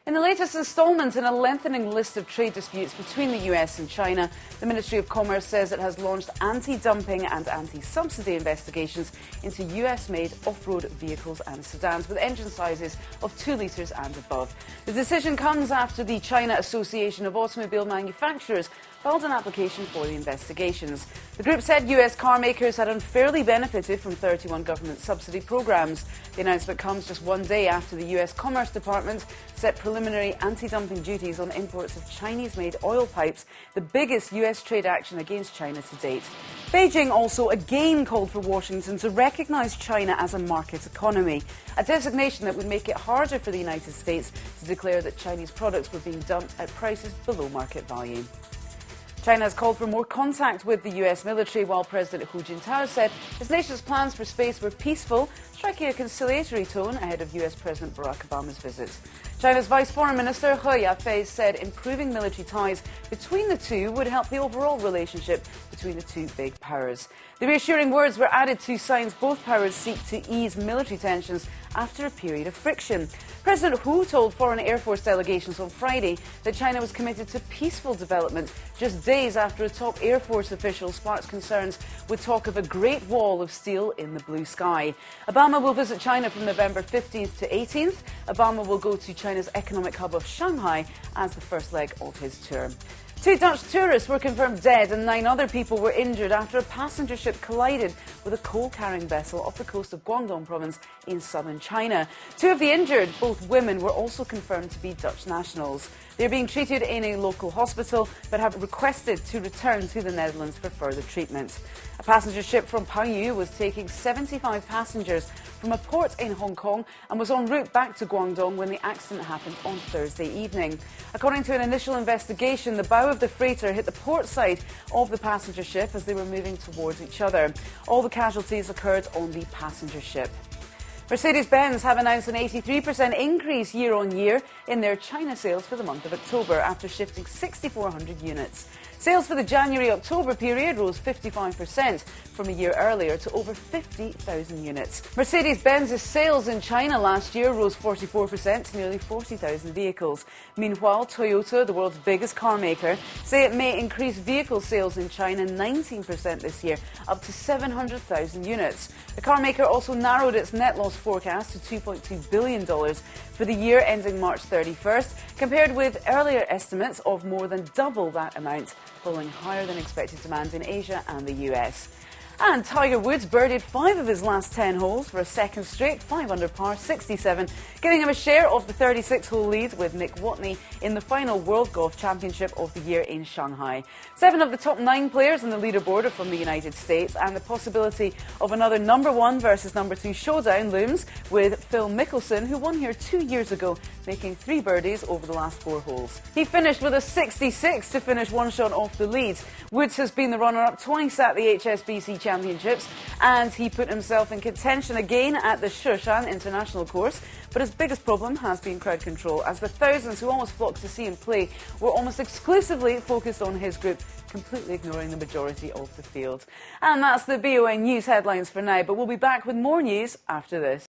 In the latest installment in a lengthening list of trade disputes between the US and China, the Ministry of Commerce says it has launched anti-dumping and anti-subsidy investigations into US-made off-road vehicles and sedans with engine sizes of 2 litres and above. The decision comes after the China Association of Automobile Manufacturers filed an application for the investigations. The group said US car makers had unfairly benefited from 31 government subsidy programs. The announcement comes just one day after the US Commerce Department set preliminary anti-dumping duties on imports of Chinese-made oil pipes, the biggest US trade action against China to date. Beijing also again called for Washington to recognise China as a market economy, a designation that would make it harder for the United States to declare that Chinese products were being dumped at prices below market value. China has called for more contact with the US military, while President Hu Jintao said his nation's plans for space were peaceful, striking a conciliatory tone ahead of US President Barack Obama's visit. China's Vice Foreign Minister He Yafei said improving military ties between the two would help the overall relationship between the two big powers. The reassuring words were added to signs both powers seek to ease military tensions after a period of friction. President Hu told foreign Air Force delegations on Friday that China was committed to peaceful development just days after a top Air Force official sparked concerns with talk of a Great Wall of Steel in the blue sky. Obama will visit China from November 15th to 18th. Obama will go to China's economic hub of Shanghai as the first leg of his tour. 2 Dutch tourists were confirmed dead and 9 other people were injured after a passenger ship collided with a coal-carrying vessel off the coast of Guangdong province in southern China. 2 of the injured, both women, were also confirmed to be Dutch nationals. They are being treated in a local hospital but have requested to return to the Netherlands for further treatment. A passenger ship from Panyu was taking 75 passengers from a port in Hong Kong and was en route back to Guangdong when the accident happened on Thursday evening. According to an initial investigation, the bow of the freighter hit the port side of the passenger ship as they were moving towards each other. All the casualties occurred on the passenger ship. Mercedes-Benz have announced an 83% increase year-on-year in their China sales for the month of October after shifting 6,400 units. Sales for the January-October period rose 55% from a year earlier to over 50,000 units. Mercedes-Benz's sales in China last year rose 44% to nearly 40,000 vehicles. Meanwhile, Toyota, the world's biggest car maker, say it may increase vehicle sales in China 19% this year, up to 700,000 units. The car maker also narrowed its net loss forecast to $2.2 billion for the year ending March 31st, compared with earlier estimates of more than double that amount, following higher than expected demand in Asia and the US. And Tiger Woods birdied 5 of his last 10 holes for a second straight 5 under par 67, giving him a share of the 36-hole lead with Nick Watney in the final World Golf Championship of the year in Shanghai. 7 of the top 9 players on the leaderboard are from the United States, and the possibility of another number 1 versus number 2 showdown looms with Phil Mickelson, who won here 2 years ago, making 3 birdies over the last 4 holes. He finished with a 66 to finish 1 shot off the lead. Woods has been the runner-up twice at the HSBC Championships, and he put himself in contention again at the Shushan International Course, but his biggest problem has been crowd control, as the thousands who almost flocked to see him play were almost exclusively focused on his group, completely ignoring the majority of the field. And that's the BON News headlines for now, but we'll be back with more news after this.